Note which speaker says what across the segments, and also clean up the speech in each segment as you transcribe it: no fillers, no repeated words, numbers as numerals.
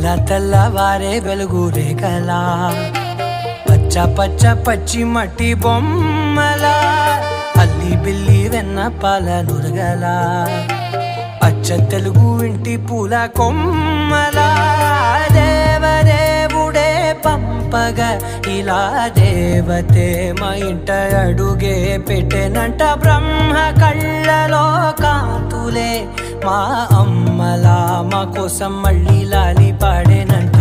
Speaker 1: తెల్లవారే వెలుగు రేఖలా పచ్చ పచ్చ పచ్చి మట్టి బొమ్మలా అల్లి బిల్లి వెన్న పాల నురగలా అచ్చ తెలుగు ఇంటి పూల కొమ్మలా దేవదేవుడే పంపగా ఇలా దేవతే మా ఇంట అడుగే పెట్టెనంట బ్రహ్మ కళ్ళలో కాంతులే మా అమ్మలా మా కోసం మళ్ళీ లాలి పాడేనంట.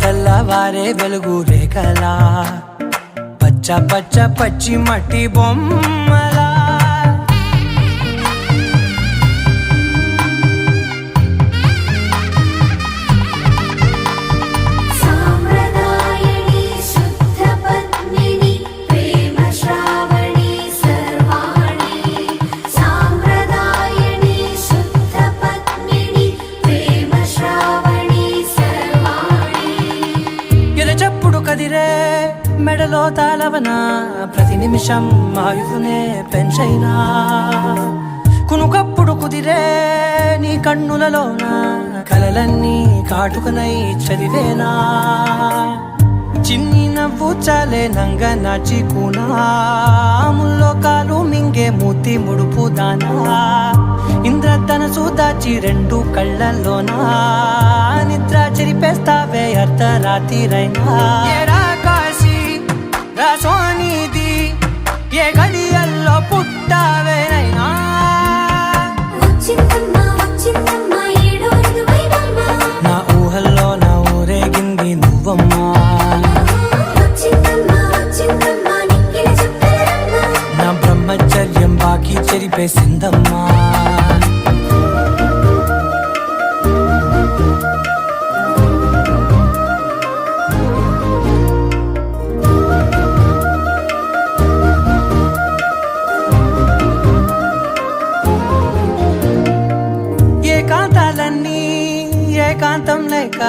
Speaker 1: తెల్లవారే వెలుగు రేఖలా పచ్చ పచ్చ పచ్చి మట్టి బొమ్మలా మెడలో తాళవన ప్రతి నిమిషం ఆయుధునే పెంచైనా కునుకప్పుడు కుదిరే నీ కన్నులలోన కలలన్నీ కాటుకనై చదివేనా చిన్ని నవ్వు చాలే నంగ నాచి కూనాముల్లో కాలు మింగే మూతి ముడుపు దానా ఇంద్రధనసు దాచి రెండు కళ్ళల్లోనా నిద్ర చెరిపేస్తావే అర్ధరాత్రిరైనా సోనిది ఏ గడియల్లో పుట్టావేనైనా నా ఊహల్లో నా ఊరేగింది నువ్వమ్మా నా బ్రహ్మచర్యం బాకీ చెరిపేసిందమ్మా ఏకాంతం లేక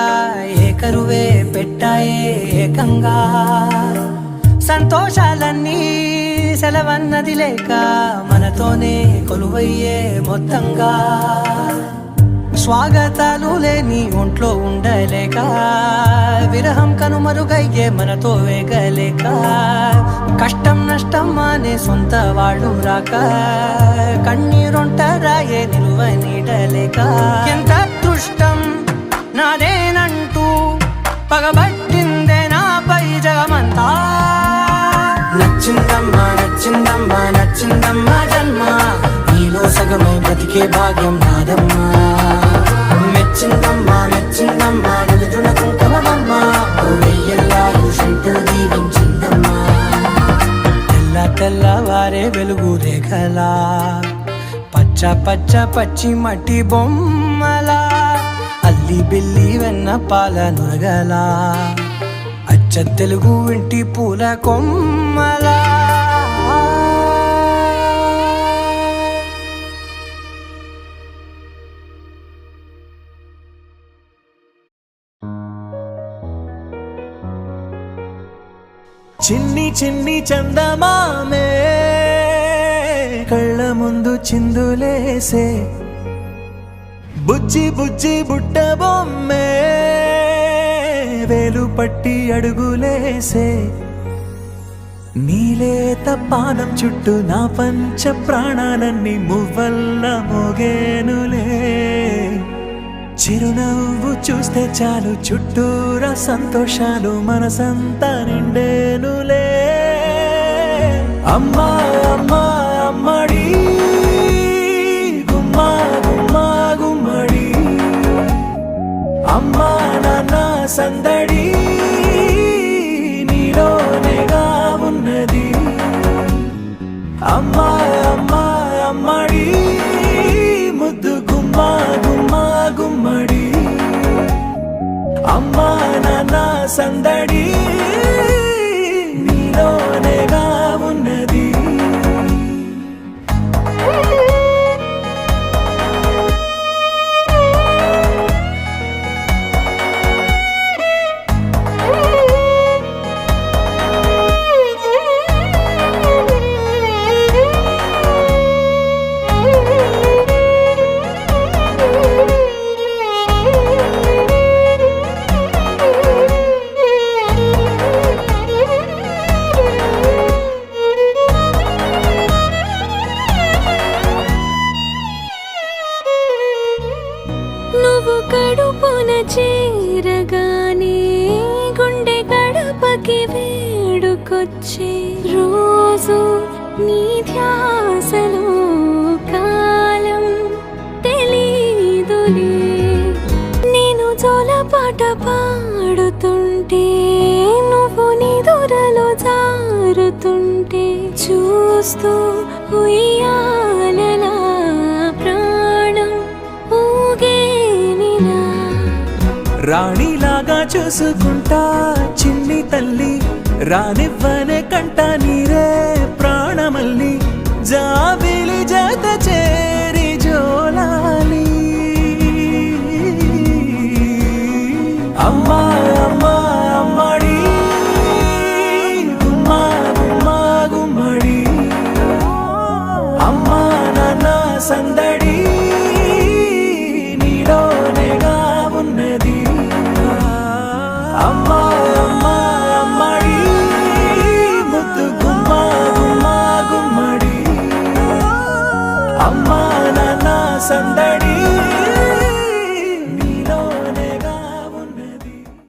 Speaker 1: ఏకరువే పెట్టాయే ఏకంగా సంతోషాలన్నీ సెలవన్నది లేక మనతోనే కొలువయ్యే మొత్తంగా స్వాగతాలు లేని ఒంట్లో ఉండలేక విరహం కనుమరుగయ్యే మనతో వేగలేక కష్టం నష్టం అనే సొంత వాళ్ళు రాక కన్నీరొంటరాయే నిలువ నీడలేక ఎంత అదృష్టం నాదేనంటూ పగబట్టిందే నాపై జగమంతా నచ్చిందమ్మా నచ్చిందమ్మా నచ్చిందమ్మా జన్మ నీలో సగమై బ్రతికే భాగ్యం నాదమ్మా మెచ్చిందమ్మా మెచ్చిందమ్మా నిలుచున కుంకుమమ్మా వెయ్యల్లాలు శంకరు దీవించిందమ్మా తెల్లవారే వెలుగు రేఖలా పచ్చ పచ్చ పచ్చి మట్టి బొమ్మలా అల్లి బిల్లి వెన్న పాల నురగలా అచ్చ తెలుగు ఇంటి పూల కొమ్మలా
Speaker 2: చిన్ని చిన్ని చందమామే కళ్ళ ముందు చిందులేసే బుజ్జి బుజ్జి బుట్ట బొమ్మే వేలు పట్టి అడుగులేసే నీలేత పానం చుట్టూ నా పంచ ప్రాణాలన్నీ మువ్వల్ల మోగేనులే చిరునవ్వు చూస్తే చాలు చుట్టూరా సంతోషాలు మనసంతా నిండేనులే అమ్మా అమ్మా అమ్మడి గుమ్మా గుమ్మా గుమ్మడి అమ్మా నాన్న సందడి నీలోనేగా ఉన్నది అమ్మా అమ్మా అమ్మడి ముద్దు గుమ్మా గుమ్మా గుమ్మడి అమ్మా నాన్న సందడి నీలోనేగా ఉన్నది
Speaker 3: నీ ధ్యాసలో కాలం తెలీదులే. నేను జోలపాట పాడుతుంటే నువ్వు నిదురలో జారుతుంటే చూస్తూ ఉయ్యాలలా ప్రాణం ఊగేనిలా.
Speaker 2: రాణిలాగా చూసుకుంటా చిన్ని తల్లి, రానివ్వనే కంట నీరే ప్రాణమల్లి, జాబిలి జత చేరి జోలాలి. అమ్మా అమ్మా అమ్మడి, గుమ్మా గుమ్మా గుమ్మడి, అమ్మా నాన్న సందడి నీలోనేగా ఉన్నది. అమ్మా అమ్మా అమ్మడి, ముద్దు గుమ్మా గుమ్మా గుమ్మడి, అమ్మా నాన్న సందడి.